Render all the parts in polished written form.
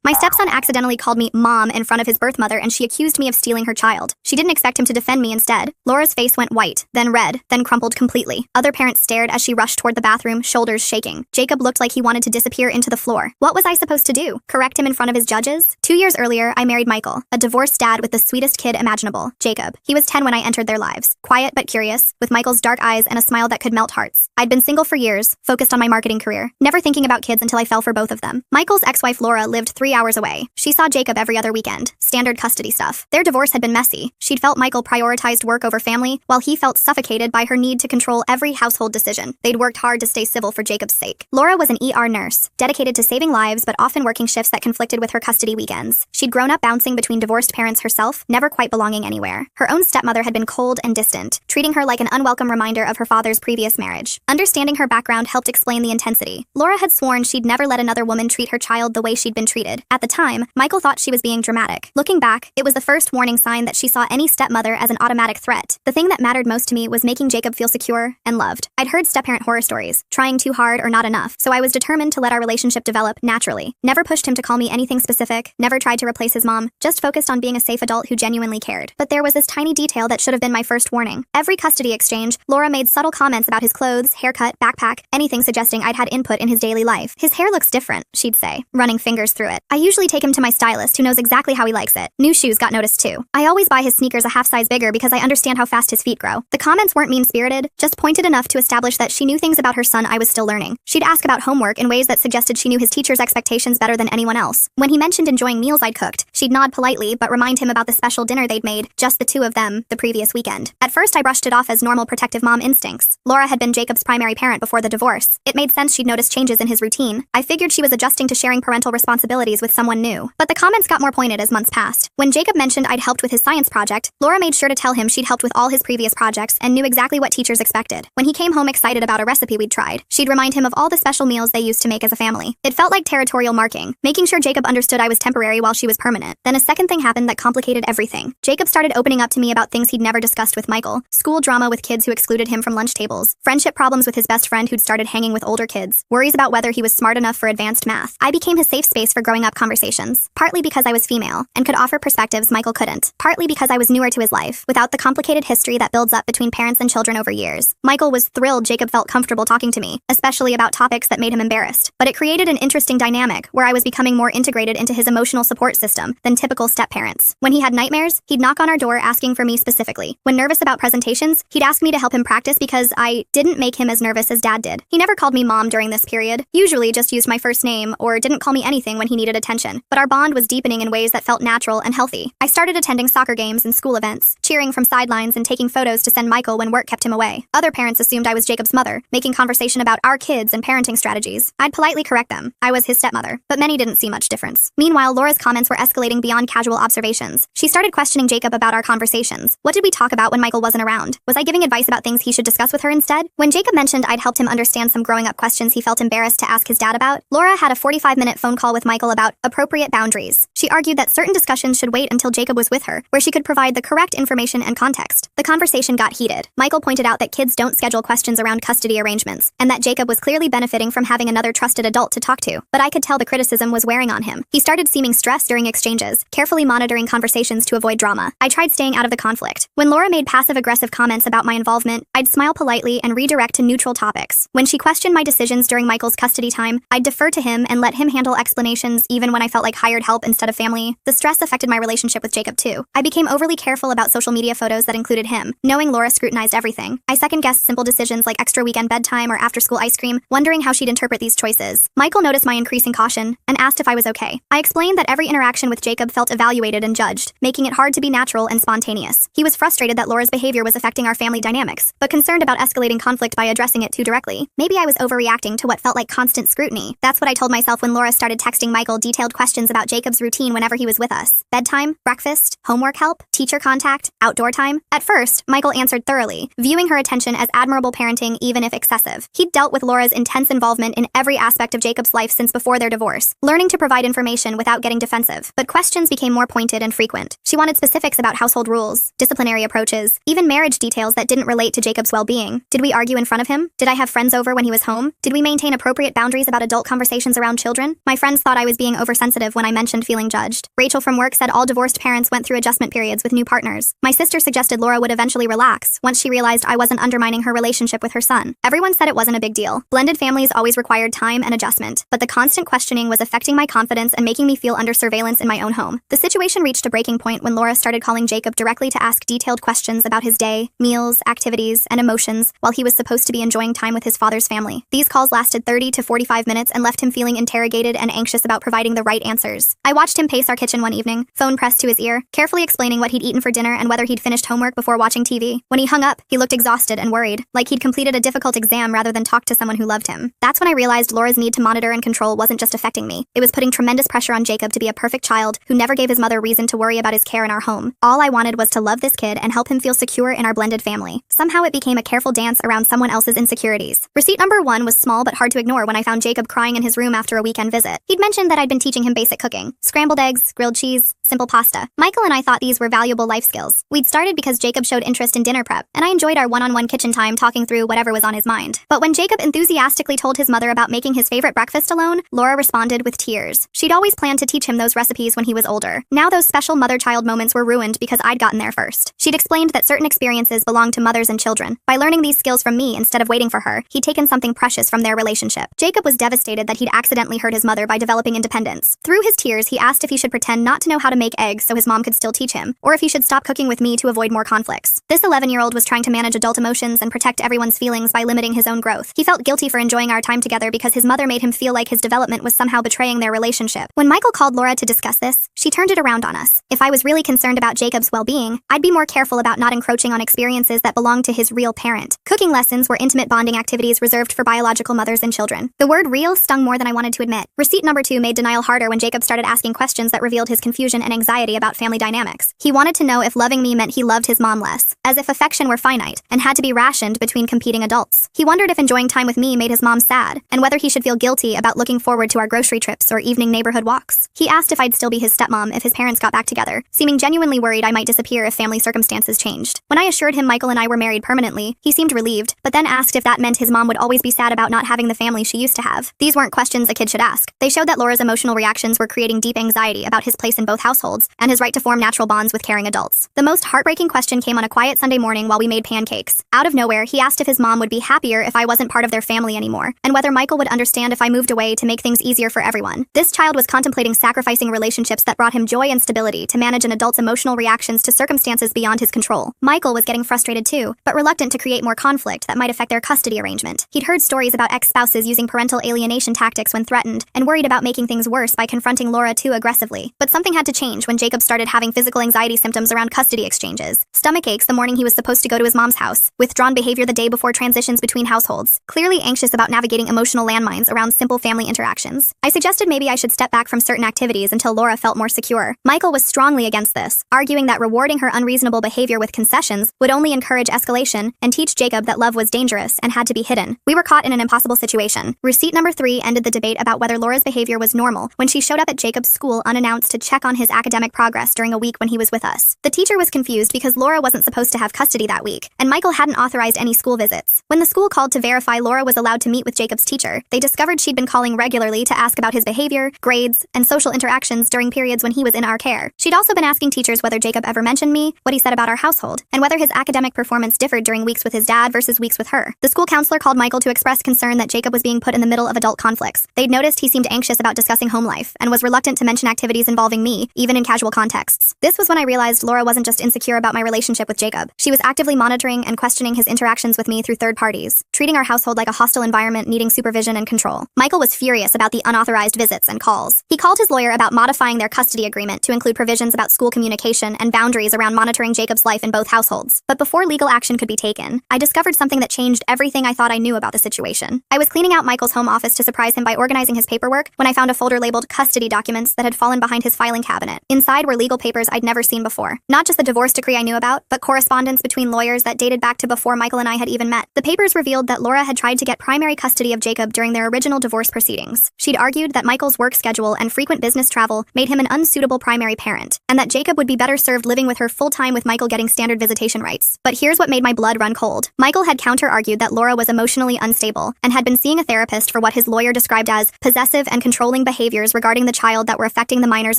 My stepson accidentally called me mom in front of his birth mother and she accused me of stealing her child. She didn't expect him to defend me instead. Laura's face went white, then red, then crumpled completely. Other parents stared as she rushed toward the bathroom, shoulders shaking. Jacob looked like he wanted to disappear into the floor. What was I supposed to do? Correct him in front of his judges? 2 years earlier, I married Michael, a divorced dad with the sweetest kid imaginable, Jacob. He was 10 when I entered their lives. Quiet but curious, with Michael's dark eyes and a smile that could melt hearts. I'd been single for years, focused on my marketing career, never thinking about kids until I fell for both of them. Michael's ex-wife Laura lived 3 hours away. She saw Jacob every other weekend. Standard custody stuff. Their divorce had been messy. She'd felt Michael prioritized work over family, while he felt suffocated by her need to control every household decision. They'd worked hard to stay civil for Jacob's sake. Laura was an ER nurse, dedicated to saving lives but often working shifts that conflicted with her custody weekends. She'd grown up bouncing between divorced parents herself, never quite belonging anywhere. Her own stepmother had been cold and distant, treating her like an unwelcome reminder of her father's previous marriage. Understanding her background helped explain the intensity. Laura had sworn she'd never let another woman treat her child the way she'd been treated. At the time, Michael thought she was being dramatic. Looking back, it was the first warning sign that she saw any stepmother as an automatic threat. The thing that mattered most to me was making Jacob feel secure and loved. I'd heard stepparent horror stories, trying too hard or not enough, so I was determined to let our relationship develop naturally. Never pushed him to call me anything specific, never tried to replace his mom, just focused on being a safe adult who genuinely cared. But there was this tiny detail that should have been my first warning. Every custody exchange, Laura made subtle comments about his clothes, haircut, backpack, anything suggesting I'd had input in his daily life. His hair looks different, she'd say, running fingers through it. I usually take him to my stylist who knows exactly how he likes it. New shoes got noticed too. I always buy his sneakers a half size bigger because I understand how fast his feet grow. The comments weren't mean-spirited, just pointed enough to establish that she knew things about her son I was still learning. She'd ask about homework in ways that suggested she knew his teacher's expectations better than anyone else. When he mentioned enjoying meals I'd cooked, she'd nod politely but remind him about the special dinner they'd made, just the two of them, the previous weekend. At first I brushed it off as normal protective mom instincts. Laura had been Jacob's primary parent before the divorce. It made sense she'd noticed changes in his routine. I figured she was adjusting to sharing parental responsibilities with someone new. But the comments got more pointed as months passed. When Jacob mentioned I'd helped with his science project, Laura made sure to tell him she'd helped with all his previous projects and knew exactly what teachers expected. When he came home excited about a recipe we'd tried, she'd remind him of all the special meals they used to make as a family. It felt like territorial marking, making sure Jacob understood I was temporary while she was permanent. Then a second thing happened that complicated everything. Jacob started opening up to me about things he'd never discussed with Michael, school drama with kids who excluded him from lunch tables, friendship problems with his best friend who'd started hanging with older kids, worries about whether he was smart enough for advanced math. I became his safe space for growing up conversations, partly because I was female and could offer perspectives Michael couldn't, partly because I was newer to his life, without the complicated history that builds up between parents and children over years. Michael was thrilled Jacob felt comfortable talking to me, especially about topics that made him embarrassed. But it created an interesting dynamic where I was becoming more integrated into his emotional support system than typical step-parents. When he had nightmares, he'd knock on our door asking for me specifically. When nervous about presentations, he'd ask me to help him practice because I didn't make him as nervous as Dad did. He never called me Mom during this period, usually just used my first name or didn't call me anything when he needed attention. But our bond was deepening in ways that felt natural and healthy. I started attending soccer games and school events, cheering from sidelines and taking photos to send Michael when work kept him away. Other parents assumed I was Jacob's mother, making conversation about our kids and parenting strategies. I'd politely correct them. I was his stepmother, but many didn't see much difference. Meanwhile, Laura's comments were escalating beyond casual observations. She started questioning Jacob about our conversations. What did we talk about when Michael wasn't around? Was I giving advice about things he should discuss with her instead? When Jacob mentioned I'd helped him understand some growing up questions he felt embarrassed to ask his dad about, Laura had a 45-minute phone call with Michael about appropriate boundaries. She argued that certain discussions should wait until Jacob was with her, where she could provide the correct information and context. The conversation got heated. Michael pointed out that kids don't schedule questions around custody arrangements, and that Jacob was clearly benefiting from having another trusted adult to talk to. But I could tell the criticism was wearing on him. He started seeming stressed during exchanges, carefully monitoring conversations to avoid drama. I tried staying out of the conflict. When Laura made passive-aggressive comments about my involvement, I'd smile politely and redirect to neutral topics. When she questioned my decisions during Michael's custody time, I'd defer to him and let him handle explanations even when I felt like hired help instead of family. The stress affected my relationship with Jacob too. I became overly careful about social media photos that included him, knowing Laura scrutinized everything. I second-guessed simple decisions like extra weekend bedtime or after-school ice cream, wondering how she'd interpret these choices. Michael noticed my increasing caution and asked if I was okay. I explained that every interaction with Jacob felt evaluated and judged, making it hard to be natural and spontaneous. He was frustrated that Laura's behavior was affecting our family dynamics, but concerned about escalating conflict by addressing it too directly. Maybe I was overreacting to what felt like constant scrutiny. That's what I told myself when Laura started texting Michael detailed questions about Jacob's routine whenever he was with us. Bedtime, breakfast, homework help, teacher contact, outdoor time. At first, Michael answered thoroughly, viewing her attention as admirable parenting even if excessive. He'd dealt with Laura's intense involvement in every aspect of Jacob's life since before their divorce, learning to provide information without getting defensive. But questions became more pointed and frequent. She wanted specifics about household rules, disciplinary approaches, even marriage details that didn't relate to Jacob's well-being. Did we argue in front of him? Did I have friends over when he was home? Did we maintain appropriate boundaries about adult conversations around children? My friends thought I was being being oversensitive when I mentioned feeling judged. Rachel from work said all divorced parents went through adjustment periods with new partners. My sister suggested Laura would eventually relax once she realized I wasn't undermining her relationship with her son. Everyone said it wasn't a big deal. Blended families always required time and adjustment, but the constant questioning was affecting my confidence and making me feel under surveillance in my own home. The situation reached a breaking point when Laura started calling Jacob directly to ask detailed questions about his day, meals, activities, and emotions while he was supposed to be enjoying time with his father's family. These calls lasted 30 to 45 minutes and left him feeling interrogated and anxious about providing the right answers. I watched him pace our kitchen one evening, phone pressed to his ear, carefully explaining what he'd eaten for dinner and whether he'd finished homework before watching TV. When he hung up, he looked exhausted and worried, like he'd completed a difficult exam rather than talked to someone who loved him. That's when I realized Laura's need to monitor and control wasn't just affecting me. It was putting tremendous pressure on Jacob to be a perfect child who never gave his mother reason to worry about his care in our home. All I wanted was to love this kid and help him feel secure in our blended family. Somehow it became a careful dance around someone else's insecurities. Receipt number 1 was small but hard to ignore when I found Jacob crying in his room after a weekend visit. He'd mentioned that I'd been teaching him basic cooking: scrambled eggs, grilled cheese, simple pasta. Michael and I thought these were valuable life skills. We'd started because Jacob showed interest in dinner prep, and I enjoyed our one-on-one kitchen time talking through whatever was on his mind. But when Jacob enthusiastically told his mother about making his favorite breakfast alone, Laura responded with tears. She'd always planned to teach him those recipes when he was older. Now those special mother-child moments were ruined because I'd gotten there first. She'd explained that certain experiences belong to mothers and children. By learning these skills from me instead of waiting for her, he'd taken something precious from their relationship. Jacob was devastated that he'd accidentally hurt his mother by developing independence. Through his tears, he asked if he should pretend not to know how to make eggs so his mom could still teach him, or if he should stop cooking with me to avoid more conflicts. This 11-year-old was trying to manage adult emotions and protect everyone's feelings by limiting his own growth. He felt guilty for enjoying our time together because his mother made him feel like his development was somehow betraying their relationship. When Michael called Laura to discuss this, she turned it around on us. If I was really concerned about Jacob's well-being, I'd be more careful about not encroaching on experiences that belonged to his real parent. Cooking lessons were intimate bonding activities reserved for biological mothers and children. The word real stung more than I wanted to admit. Receipt number 2 made denial harder when Jacob started asking questions that revealed his confusion and anxiety about family dynamics. He wanted to know if loving me meant he loved his mom less, as if affection were finite and had to be rationed between competing adults. He wondered if enjoying time with me made his mom sad, and whether he should feel guilty about looking forward to our grocery trips or evening neighborhood walks. He asked if I'd still be his stepmom if his parents got back together, seeming genuinely worried I might disappear if family circumstances changed. When I assured him Michael and I were married permanently, he seemed relieved, but then asked if that meant his mom would always be sad about not having the family she used to have. These weren't questions a kid should ask. They showed that Laura's emotional reactions were creating deep anxiety about his place in both households and his right to form natural bonds with caring adults. The most heartbreaking question came on a quiet Sunday morning while we made pancakes. Out of nowhere, he asked if his mom would be happier if I wasn't part of their family anymore, and whether Michael would understand if I moved away to make things easier for everyone. This child was contemplating sacrificing relationships that brought him joy and stability to manage an adult's emotional reactions to circumstances beyond his control. Michael was getting frustrated too, but reluctant to create more conflict that might affect their custody arrangement. He'd heard stories about ex-spouses using parental alienation tactics when threatened, and worried about making things worse by confronting Laura too aggressively. But something had to change when Jacob started having physical anxiety symptoms around custody exchanges. Stomach aches the morning he was supposed to go to his mom's house, withdrawn behavior the day before transitions between households, clearly anxious about navigating emotional landmines around simple family interactions. I suggested maybe I should step back from certain activities until Laura felt more secure. Michael was strongly against this, arguing that rewarding her unreasonable behavior with concessions would only encourage escalation and teach Jacob that love was dangerous and had to be hidden. We were caught in an impossible situation. Receipt number 3 ended the debate about whether Laura's behavior was normal when she showed up at Jacob's school unannounced to check on his academic progress during a week when he was with us. The teacher was confused because Laura wasn't supposed to have custody that week, and Michael hadn't authorized any school visits. When the school called to verify Laura was allowed to meet with Jacob's teacher, they discovered she'd been calling regularly to ask about his behavior, grades, and social interactions during periods when he was in our care. She'd also been asking teachers whether Jacob ever mentioned me, what he said about our household, and whether his academic performance differed during weeks with his dad versus weeks with her. The school counselor called Michael to express concern that Jacob was being put in the middle of adult conflicts. They'd noticed he seemed anxious about discussing home life and was reluctant to mention activities involving me, even in casual contexts. This was when I realized Laura wasn't just insecure about my relationship with Jacob. She was actively monitoring and questioning his interactions with me through third parties, treating our household like a hostile environment needing supervision and control. Michael was furious about the unauthorized visits and calls. He called his lawyer about modifying their custody agreement to include provisions about school communication and boundaries around monitoring Jacob's life in both households. But before legal action could be taken, I discovered something that changed everything I thought I knew about the situation. I was cleaning out Michael's home office to surprise him by organizing his paperwork when I found a folder labeled custody documents that had fallen behind his filing cabinet. Inside were legal papers I'd never seen before. Not just the divorce decree I knew about, but court correspondence between lawyers that dated back to before Michael and I had even met. The papers revealed that Laura had tried to get primary custody of Jacob during their original divorce proceedings. She'd argued that Michael's work schedule and frequent business travel made him an unsuitable primary parent, and that Jacob would be better served living with her full-time with Michael getting standard visitation rights. But here's what made my blood run cold. Michael had counter-argued that Laura was emotionally unstable and had been seeing a therapist for what his lawyer described as possessive and controlling behaviors regarding the child that were affecting the minor's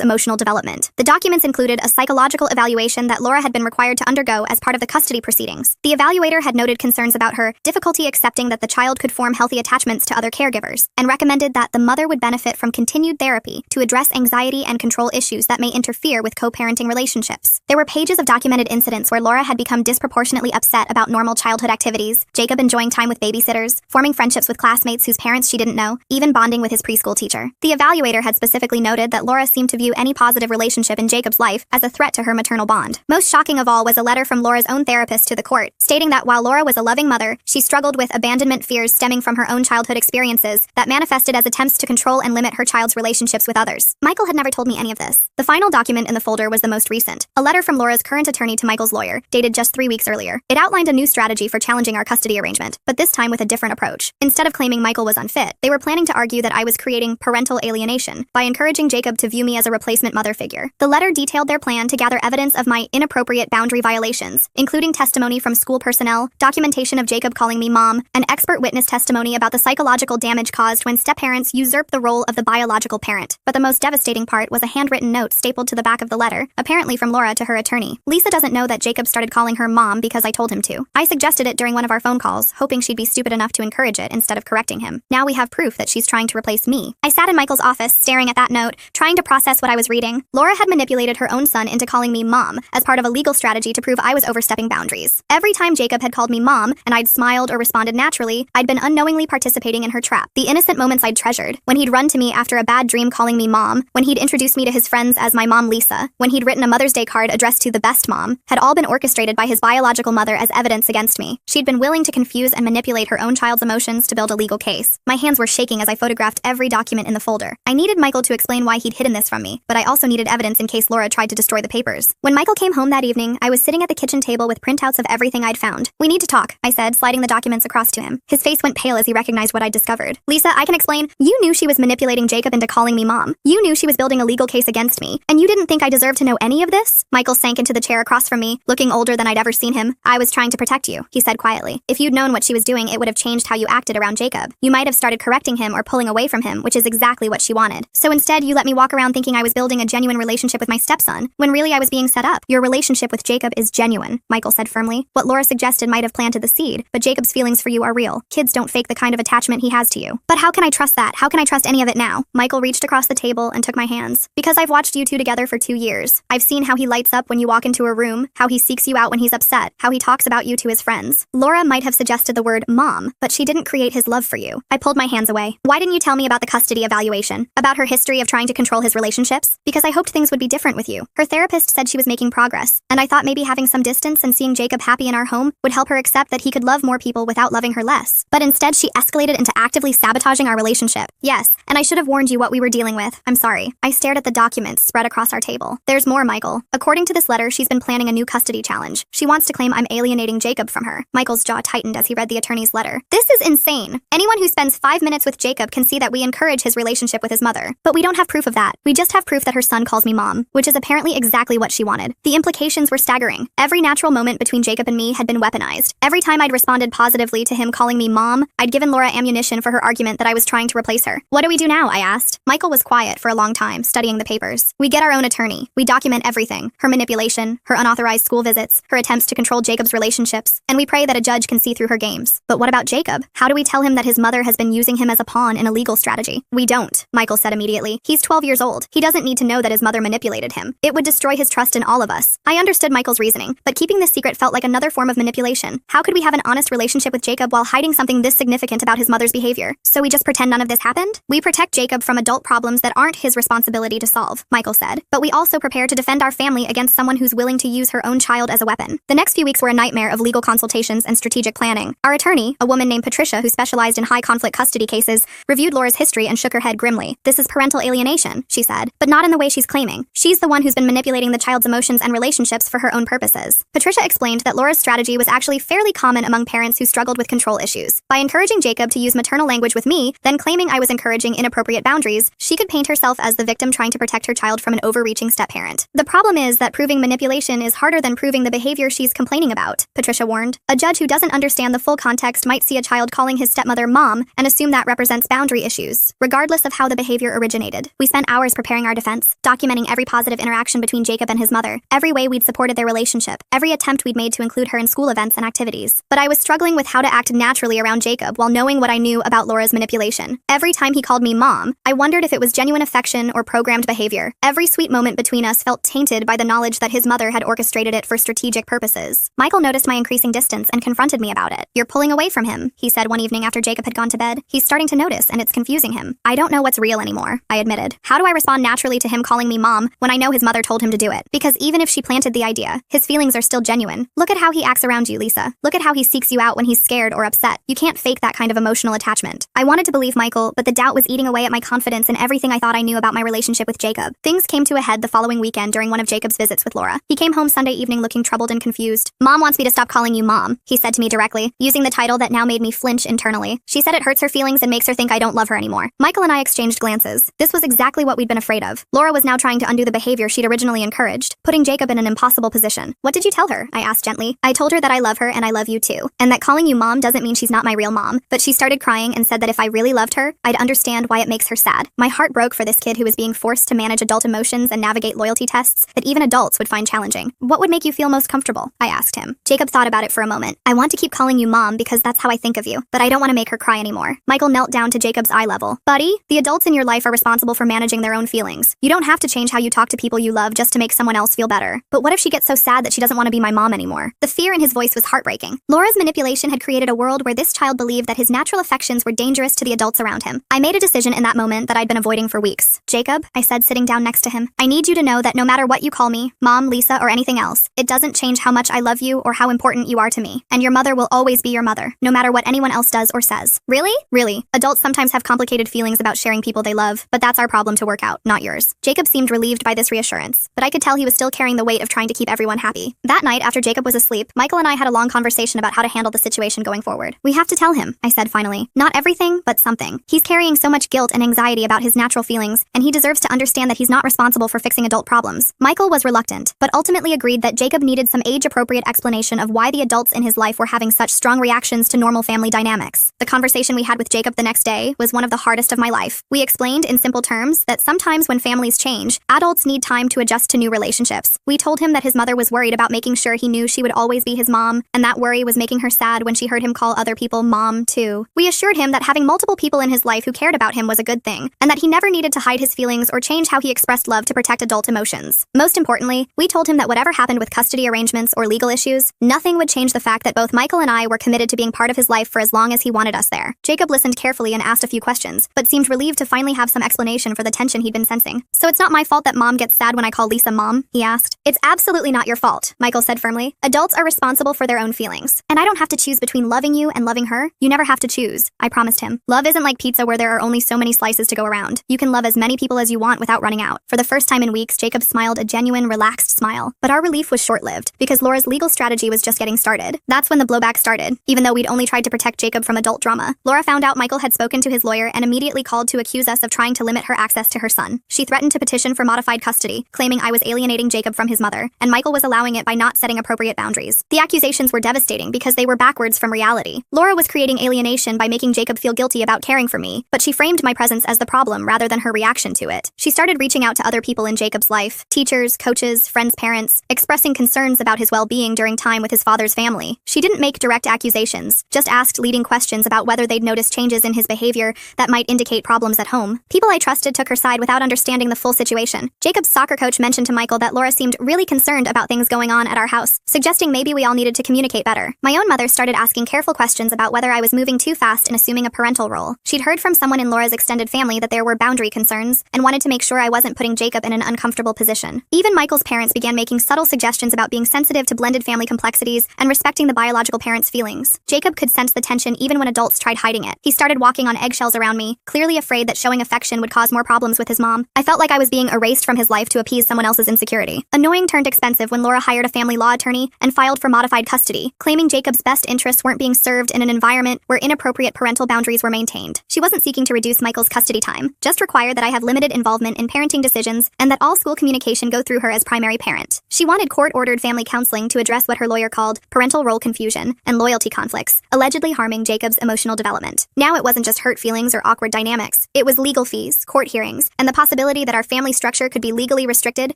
emotional development. The documents included a psychological evaluation that Laura had been required to undergo as part of the custody proceedings. The evaluator had noted concerns about her difficulty accepting that the child could form healthy attachments to other caregivers, and recommended that the mother would benefit from continued therapy to address anxiety and control issues that may interfere with co-parenting relationships. There were pages of documented incidents where Laura had become disproportionately upset about normal childhood activities, Jacob enjoying time with babysitters, forming friendships with classmates whose parents she didn't know, even bonding with his preschool teacher. The evaluator had specifically noted that Laura seemed to view any positive relationship in Jacob's life as a threat to her maternal bond. Most shocking of all was a letter from Laura's own therapist to the court, stating that while Laura was a loving mother, she struggled with abandonment fears stemming from her own childhood experiences that manifested as attempts to control and limit her child's relationships with others. Michael had never told me any of this. The final document in the folder was the most recent, a letter from Laura's current attorney to Michael's lawyer, dated just 3 weeks earlier. It outlined a new strategy for challenging our custody arrangement, but this time with a different approach. Instead of claiming Michael was unfit, they were planning to argue that I was creating parental alienation by encouraging Jacob to view me as a replacement mother figure. The letter detailed their plan to gather evidence of my inappropriate boundary violations, including testimony from school personnel, documentation of Jacob calling me mom, and expert witness testimony about the psychological damage caused when step-parents usurp the role of the biological parent. But the most devastating part was a handwritten note stapled to the back of the letter, apparently from Laura to her attorney. Lisa doesn't know that Jacob started calling her mom because I told him to. I suggested it during one of our phone calls, hoping she'd be stupid enough to encourage it instead of correcting him. Now we have proof that she's trying to replace me. I sat in Michael's office, staring at that note, trying to process what I was reading. Laura had manipulated her own son into calling me mom as part of a legal strategy to prove I was overstepping boundaries. Every time Jacob had called me mom, and I'd smiled or responded naturally, I'd been unknowingly participating in her trap. The innocent moments I'd treasured, when he'd run to me after a bad dream calling me mom, when he'd introduced me to his friends as my mom Lisa, when he'd written a Mother's Day card addressed to the best mom, had all been orchestrated by his biological mother as evidence against me. She'd been willing to confuse and manipulate her own child's emotions to build a legal case. My hands were shaking as I photographed every document in the folder. I needed Michael to explain why he'd hidden this from me, but I also needed evidence in case Laura tried to destroy the papers. When Michael came home that evening, I was sitting at the kitchen table with printouts of everything I'd found. "We need to talk," I said, sliding the documents across to him. His face went pale as he recognized what I'd discovered. "Lisa, I can explain. You knew she was manipulating Jacob into calling me mom. You knew she was building a legal case against me, and you didn't think I deserved to know any of this?" Michael sank into the chair across from me, looking older than I'd ever seen him. "I was trying to protect you," he said quietly. "If you'd known what she was doing, it would have changed how you acted around Jacob. You might have started correcting him or pulling away from him, which is exactly what she wanted. So instead, you let me walk around thinking I was building a genuine relationship with my stepson, when really I was being set up. Your relationship with Jacob is genuine," Michael said firmly. "What Laura suggested might have planted the seed, but Jacob's feelings for you are real. Kids don't fake the kind of attachment he has to you." "But how can I trust that? How can I trust any of it now?" Michael reached across the table and took my hands. "Because I've watched you two together for 2 years. I've seen how he lights up when you walk into a room, how he seeks you out when he's upset, how he talks about you to his friends. Laura might have suggested the word mom, but she didn't create his love for you." I pulled my hands away. "Why didn't you tell me about the custody evaluation? About her history of trying to control his relationships? Because I hoped things would be different with you. Her therapist said she was making progress, and I thought maybe having some distance and seeing Jacob happy in our home would help her accept that he could love more people without loving her less. But instead, she escalated into actively sabotaging our relationship. Yes, and I should have warned you what we were dealing with. I'm sorry." I stared at the documents spread across our table. "There's more, Michael. According to this letter, she's been planning a new custody challenge. She wants to claim I'm alienating Jacob from her." Michael's jaw tightened as he read the attorney's letter. "This is insane. Anyone who spends 5 minutes with Jacob can see that we encourage his relationship with his mother. But we don't have proof of that. We just have proof that her son calls me mom, which is apparently exactly what she wanted." The implications were staggering. Every natural moment between Jacob and me had been weaponized. Every time I'd responded positively to him calling me mom, I'd given Laura ammunition for her argument that I was trying to replace her. "What do we do now?" I asked. Michael was quiet for a long time, studying the papers. "We get our own attorney. We document everything. Her manipulation, her unauthorized school visits, her attempts to control Jacob's relationships, and we pray that a judge can see through her games. But what about Jacob? How do we tell him that his mother has been using him as a pawn in a legal strategy?" "We don't," Michael said immediately. "He's 12 years old. He doesn't need to know that his mother manipulated him. It would destroy his trust in all of us." I understood Michael's reasoning, but keeping this secret felt like another form of manipulation. How could we have an honest relationship with Jacob while hiding something this significant about his mother's behavior? "So we just pretend none of this happened? We protect Jacob from adult problems that aren't his responsibility to solve," Michael said. "But we also prepare to defend our family against someone who's willing to use her own child as a weapon." The next few weeks were a nightmare of legal consultations and strategic planning. Our attorney, a woman named Patricia who specialized in high-conflict custody cases, reviewed Laura's history and shook her head grimly. "This is parental alienation," she said, "but not in the way she's claiming. She's the one who's been manipulating the child's emotions and relationships for her own purposes. was. Patricia explained that Laura's strategy was actually fairly common among parents who struggled with control issues. By encouraging Jacob to use maternal language with me, then claiming I was encouraging inappropriate boundaries, she could paint herself as the victim trying to protect her child from an overreaching step-parent. The problem is that proving manipulation is harder than proving the behavior she's complaining about, Patricia warned. A judge who doesn't understand the full context might see a child calling his stepmother mom and assume that represents boundary issues, regardless of how the behavior originated. We spent hours preparing our defense, documenting every positive interaction between Jacob and his mother, every way we'd supported their relationship, every attempt we'd made to include her in school events and activities. But I was struggling with how to act naturally around Jacob while knowing what I knew about Laura's manipulation. Every time he called me mom, I wondered if it was genuine affection or programmed behavior. Every sweet moment between us felt tainted by the knowledge that his mother had orchestrated it for strategic purposes. Michael noticed my increasing distance and confronted me about it. "You're pulling away from him," he said one evening after Jacob had gone to bed. "He's starting to notice, and it's confusing him." "I don't know what's real anymore," I admitted. "How do I respond naturally to him calling me mom when I know his mother told him to do it? Because even if she planted the idea, his feelings are still genuine. Look at how he acts around you, Lisa. Look at how he seeks you out when he's scared or upset. You can't fake that kind of emotional attachment." I wanted to believe Michael, but the doubt was eating away at my confidence in everything I thought I knew about my relationship with Jacob. Things came to a head the following weekend during one of Jacob's visits with Laura. He came home Sunday evening looking troubled and confused. "Mom wants me to stop calling you mom," he said to me directly, using the title that now made me flinch internally. "She said it hurts her feelings and makes her think I don't love her anymore." Michael and I exchanged glances. This was exactly what we'd been afraid of. Laura was now trying to undo the behavior she'd originally encouraged, putting Jacob in an impossible position. "What did you tell her?" I asked gently. "I told her that I love her and I love you too, and that calling you mom doesn't mean she's not my real mom." But she started crying and said that if I really loved her, I'd understand why it makes her sad. My heart broke for this kid who was being forced to manage adult emotions and navigate loyalty tests that even adults would find challenging. "What would make you feel most comfortable?" I asked him. Jacob thought about it for a moment. "I want to keep calling you mom because that's how I think of you, but I don't want to make her cry anymore." Michael knelt down to Jacob's eye level. "Buddy, the adults in your life are responsible for managing their own feelings. You don't have to change how you talk to people you love just to make someone else feel better." "But what if she gets so sad that she doesn't want to be my mom anymore?" The fear in his voice was heartbreaking. Laura's manipulation had created a world where this child believed that his natural affections were dangerous to the adults around him. I made a decision in that moment that I'd been avoiding for weeks. "Jacob," I said, sitting down next to him, "I need you to know that no matter what you call me, Mom, Lisa, or anything else, it doesn't change how much I love you or how important you are to me. And your mother will always be your mother, no matter what anyone else does or says." "Really?" "Really. Adults sometimes have complicated feelings about sharing people they love, but that's our problem to work out, not yours." Jacob seemed relieved by this reassurance, but I could tell he was still carrying the weight of trying to keep everyone happy. That night, after Jacob was asleep, Michael and I had a long conversation about how to handle the situation going forward. "We have to tell him," I said finally. "Not everything, but something. He's carrying so much guilt and anxiety about his natural feelings, and he deserves to understand that he's not responsible for fixing adult problems." Michael was reluctant, but ultimately agreed that Jacob needed some age-appropriate explanation of why the adults in his life were having such strong reactions to normal family dynamics. The conversation we had with Jacob the next day was one of the hardest of my life. We explained in simple terms that sometimes when families change, adults need time to adjust to new relationships. We told him that his mother was worried about making sure he knew she would always be his mom, and that worry was making her sad when she heard him call other people mom too. We assured him that having multiple people in his life who cared about him was a good thing, and that he never needed to hide his feelings or change how he expressed love to protect adult emotions. Most importantly, we told him that whatever happened with custody arrangements or legal issues, nothing would change the fact that both Michael and I were committed to being part of his life for as long as he wanted us there. Jacob listened carefully and asked a few questions, but seemed relieved to finally have some explanation for the tension he'd been sensing. "So it's not my fault that Mom gets sad when I call Lisa mom?" he asked. "It's absolutely not your fault," Michael said firmly. "Adults are responsible for their own feelings. And I don't have to choose between loving you and loving her. You never have to choose," I promised him. "Love isn't like pizza where there are only so many slices to go around. You can love as many people as you want without running out." For the first time in weeks, Jacob smiled a genuine, relaxed smile. But our relief was short-lived, because Laura's legal strategy was just getting started. That's when the blowback started. Even though we'd only tried to protect Jacob from adult drama, Laura found out Michael had spoken to his lawyer and immediately called to accuse us of trying to limit her access to her son. She threatened to petition for modified custody, claiming I was alienating Jacob from his mother, and Michael was allowing it by not setting appropriate boundaries. The accusations were devastating because they were backwards from reality. Laura was creating alienation by making Jacob feel guilty about caring for me, but she framed my presence as the problem rather than her reaction to it. She started reaching out to other people in Jacob's life, teachers, coaches, friends' parents, expressing concerns about his well-being during time with his father's family. She didn't make direct accusations, just asked leading questions about whether they'd noticed changes in his behavior that might indicate problems at home. People I trusted took her side without understanding the full situation. Jacob's soccer coach mentioned to Michael that Laura seemed really concerned about things going on at our house, suggesting maybe we all needed to communicate better. My own mother started asking careful questions about whether I was moving too fast in assuming a parental role. She'd heard from someone in Laura's extended family that there were boundary concerns and wanted to make sure I wasn't putting Jacob in an uncomfortable position. Even Michael's parents began making subtle suggestions about being sensitive to blended family complexities and respecting the biological parents' feelings. Jacob could sense the tension even when adults tried hiding it. He started walking on eggshells around me, clearly afraid that showing affection would cause more problems with his mom. I felt like I was being erased from his life to appease someone else's insecurity. Annoying turned expensive when Laura hired hired a family law attorney and filed for modified custody, claiming Jacob's best interests weren't being served in an environment where inappropriate parental boundaries were maintained. She wasn't seeking to reduce Michael's custody time, just required that I have limited involvement in parenting decisions and that all school communication go through her as primary parent. She wanted court-ordered family counseling to address what her lawyer called parental role confusion and loyalty conflicts, allegedly harming Jacob's emotional development. Now it wasn't just hurt feelings or awkward dynamics. It was legal fees, court hearings, and the possibility that our family structure could be legally restricted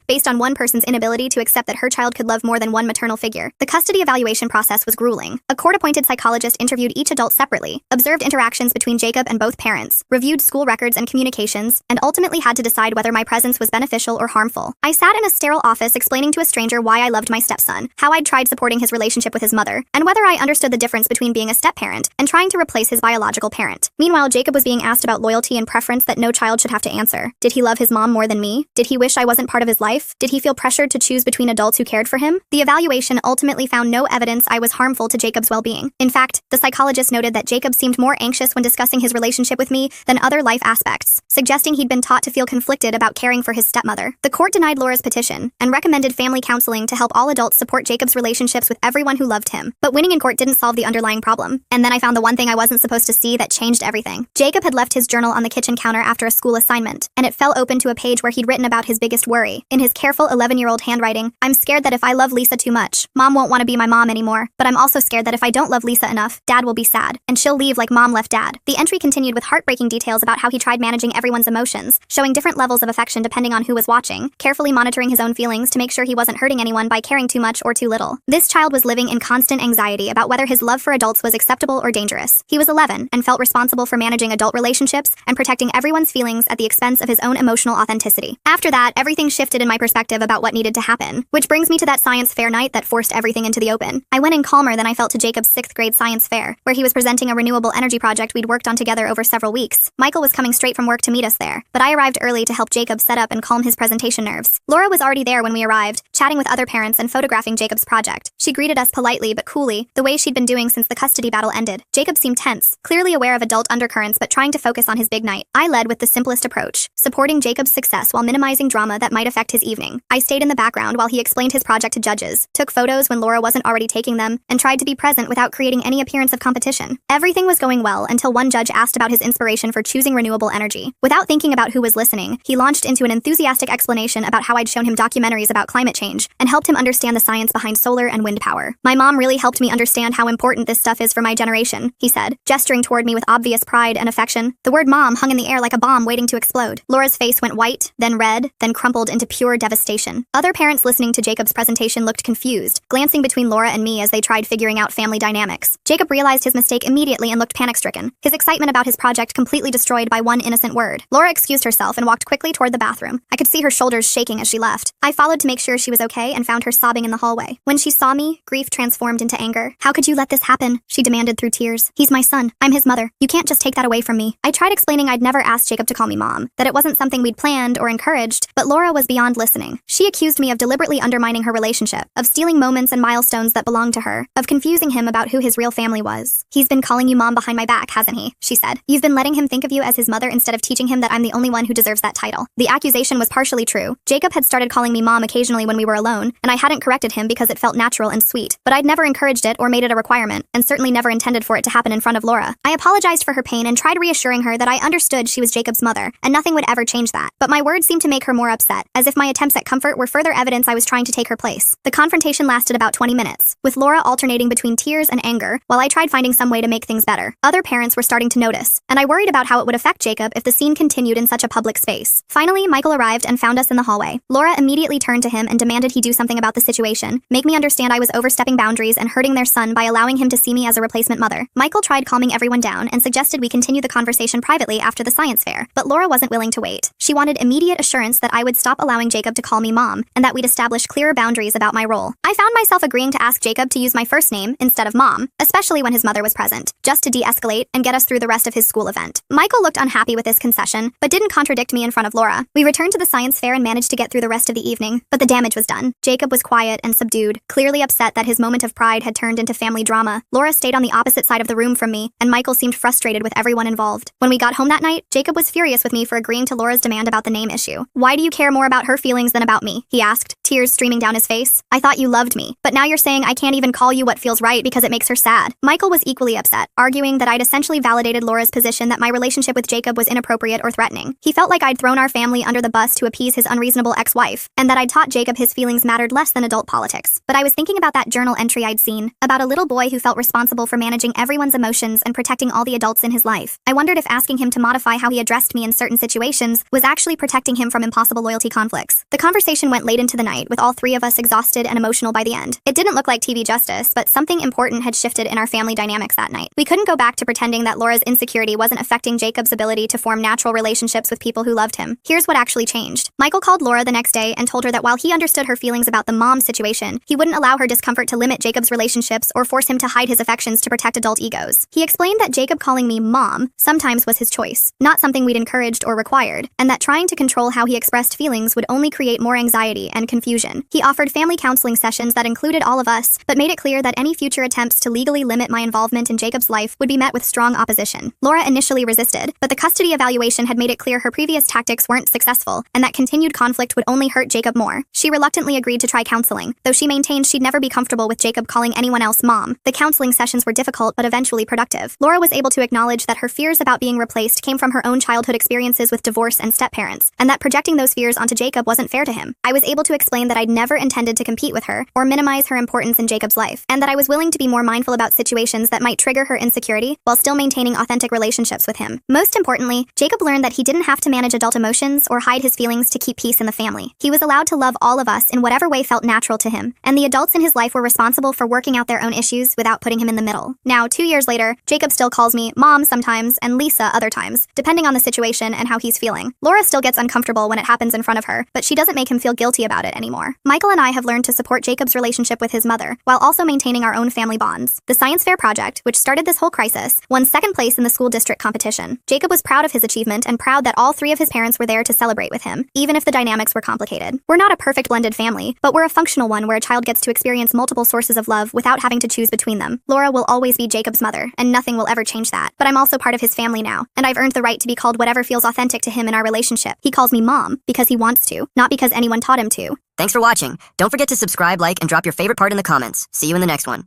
based on one person's inability to accept that her child could love more than one maternal figure. The custody evaluation process was grueling. A court-appointed psychologist interviewed each adult separately, observed interactions between Jacob and both parents, reviewed school records and communications, and ultimately had to decide whether my presence was beneficial or harmful. I sat in a sterile office explaining to a stranger why I loved my stepson, how I'd tried supporting his relationship with his mother, and whether I understood the difference between being a step-parent and trying to replace his biological parent. Meanwhile, Jacob was being asked about loyalty and preference that no child should have to answer. Did he love his mom more than me? Did he wish I wasn't part of his life? Did he feel pressured to choose between adults who cared for him? The evaluation ultimately found no evidence I was harmful to Jacob's well-being. In fact, the psychologist noted that Jacob seemed more anxious when discussing his relationship with me than other life aspects, suggesting he'd been taught to feel conflicted about caring for his stepmother. The court denied Laura's petition and recommended family counseling to help all adults support Jacob's relationships with everyone who loved him. But winning in court didn't solve the underlying problem. And then I found the one thing I wasn't supposed to see that changed everything. Jacob had left his journal on the kitchen counter after a school assignment, and it fell open to a page where he'd written about his biggest worry. In his careful 11-year-old handwriting, "I'm scared that if I love Lisa too much, Mom won't want to be my mom anymore. But I'm also scared that if I don't love Lisa enough, Dad will be sad, and she'll leave like Mom left Dad." The entry continued with heartbreaking details about how he tried managing everyone's emotions, showing different levels of affection depending on who was watching, carefully monitoring his own feelings to make sure he wasn't hurting anyone by caring too much or too little. This child was living in constant anxiety about whether his love for adults was acceptable or dangerous. He was 11 and felt responsible for managing adult relationships and protecting everyone's feelings at the expense of his own emotional authenticity. After that, everything shifted in my perspective about what needed to happen, which brings me to that science fair night that forced everything into the open. I went in calmer than I felt to Jacob's 6th grade science fair, where he was presenting a renewable energy project we'd worked on together over several weeks. Michael was coming straight from work to meet us there, but I arrived early to help Jacob set up and calm his presentation nerves. Laura was already there when we arrived, chatting with other parents and photographing Jacob's project. She greeted us politely but coolly, the way she'd been doing since the custody battle ended. Jacob seemed tense, clearly aware of adult undercurrents but trying to focus on his big night. I led with the simplest approach, supporting Jacob's success while minimizing drama that might affect his evening. I stayed in the background while he explained his project to judges, took photos when Laura wasn't already taking them, and tried to be present without creating any appearance of competition. Everything was going well until one judge asked about his inspiration for choosing renewable energy. Without thinking about who was listening, he launched into an enthusiastic explanation about how I'd shown him documentaries about climate change and helped him understand the science behind solar and wind power. "My mom really helped me understand how important this stuff is for my generation," he said, gesturing toward me with obvious pride and affection. The word mom hung in the air like a bomb waiting to explode. Laura's face went white, then red, then crumpled into pure devastation. Other parents listening to Jacob's presentation looked confused, glancing between Laura and me as they tried figuring out family dynamics. Jacob realized his mistake immediately and looked panic-stricken, his excitement about his project completely destroyed by one innocent word. Laura excused herself and walked quickly toward the bathroom. I could see her shoulders shaking as she left. I followed to make sure she was okay and found her sobbing in the hallway. When she saw me, grief transformed into anger. "How could you let this happen?" she demanded through tears. "He's my son. I'm his mother. You can't just take that away from me." I tried explaining I'd never asked Jacob to call me mom, that it wasn't something we'd planned or encouraged, but Laura was beyond listening. She accused me of deliberately undermining her relationship, of stealing moments and milestones that belonged to her, of confusing him about who his real family was. "He's been calling you mom behind my back, hasn't he?" she said. "You've been letting him think of you as his mother instead of teaching him that I'm the only one who deserves that title." The accusation was partially true. Jacob had started calling me mom occasionally when we were alone, and I hadn't corrected him because it felt natural and sweet. But I'd never encouraged it or made it a requirement, and certainly never intended for it to happen in front of Laura. I apologized for her pain and tried reassuring her that I understood she was Jacob's mother, and nothing would ever change that. But my words seemed to make her more upset, as if my attempts at comfort were further evidence I was trying to take her place. The confrontation lasted about 20 minutes, with Laura alternating between tears and anger, while I tried finding some way to make things better. Other parents were starting to notice, and I worried about how it would affect Jacob if the scene continued in such a public space. Finally, Michael arrived and found us in the hallway. Laura immediately turned to him and demanded he do something about the situation, make me understand I was overstepping boundaries and hurting their son by allowing him to see me as a replacement mother. Michael tried calming everyone down and suggested we continue the conversation privately after the science fair, but Laura wasn't willing to wait. She wanted immediate assurance that I would stop allowing Jacob to call me mom, and that we'd establish clearer boundaries about my role. I found myself agreeing to ask Jacob to use my first name instead of mom, especially when his mother was present, just to de-escalate and get us through the rest of his school event. Michael looked unhappy with this concession, but didn't contradict me in front of Laura. We returned to the science fair and managed to get through the rest of the evening, but the damage was done. Jacob was quiet and subdued, clearly upset that his moment of pride had turned into family drama. Laura stayed on the opposite side of the room from me, and Michael seemed frustrated with everyone involved. When we got home that night, Jacob was furious with me for agreeing to Laura's demand about the name issue. "Why do you care more about her feelings than about me?" he asked, tears streaming down his face. face. I thought you loved me, but now you're saying I can't even call you what feels right because it makes her sad. Michael was equally upset, arguing that I'd essentially validated Laura's position that my relationship with Jacob was inappropriate or threatening. He felt like I'd thrown our family under the bus to appease his unreasonable ex-wife, and that I'd taught Jacob his feelings mattered less than adult politics. But I was thinking about that journal entry I'd seen, about a little boy who felt responsible for managing everyone's emotions and protecting all the adults in his life. I wondered if asking him to modify how he addressed me in certain situations was actually protecting him from impossible loyalty conflicts. The conversation went late into the night, with all three of us exhausted and emotional by the end. It didn't look like TV justice, but something important had shifted in our family dynamics that night. We couldn't go back to pretending that Laura's insecurity wasn't affecting Jacob's ability to form natural relationships with people who loved him. Here's what actually changed. Michael called Laura the next day and told her that while he understood her feelings about the mom situation, he wouldn't allow her discomfort to limit Jacob's relationships or force him to hide his affections to protect adult egos. He explained that Jacob calling me mom sometimes was his choice, not something we'd encouraged or required, and that trying to control how he expressed feelings would only create more anxiety and confusion. He offered family counseling sessions that included all of us, but made it clear that any future attempts to legally limit my involvement in Jacob's life would be met with strong opposition. Laura initially resisted, but the custody evaluation had made it clear her previous tactics weren't successful, and that continued conflict would only hurt Jacob more. She reluctantly agreed to try counseling, though she maintained she'd never be comfortable with Jacob calling anyone else mom. The counseling sessions were difficult but eventually productive. Laura was able to acknowledge that her fears about being replaced came from her own childhood experiences with divorce and step-parents, and that projecting those fears onto Jacob wasn't fair to him. I was able to explain that I'd never intended to compete with her or minimize her importance in Jacob's life, and that I was willing to be more mindful about situations that might trigger her insecurity while still maintaining authentic relationships with him. Most importantly, Jacob learned that he didn't have to manage adult emotions or hide his feelings to keep peace in the family. He was allowed to love all of us in whatever way felt natural to him, and the adults in his life were responsible for working out their own issues without putting him in the middle. Now, 2 years later, Jacob still calls me mom sometimes and Lisa other times, depending on the situation and how he's feeling. Laura still gets uncomfortable when it happens in front of her, but she doesn't make him feel guilty about it anymore. Michael and I have learned to support Jacob's relationship with his mother, while also maintaining our own family bonds. The science fair project, which started this whole crisis, won second place in the school district competition. Jacob was proud of his achievement and proud that all three of his parents were there to celebrate with him, even if the dynamics were complicated. We're not a perfect blended family, but we're a functional one where a child gets to experience multiple sources of love without having to choose between them. Laura will always be Jacob's mother, and nothing will ever change that. But I'm also part of his family now, and I've earned the right to be called whatever feels authentic to him in our relationship. He calls me mom because he wants to, not because anyone taught him to. Thanks for watching. Don't forget to subscribe, like, and drop your favorite part in the comments. See you in the next one.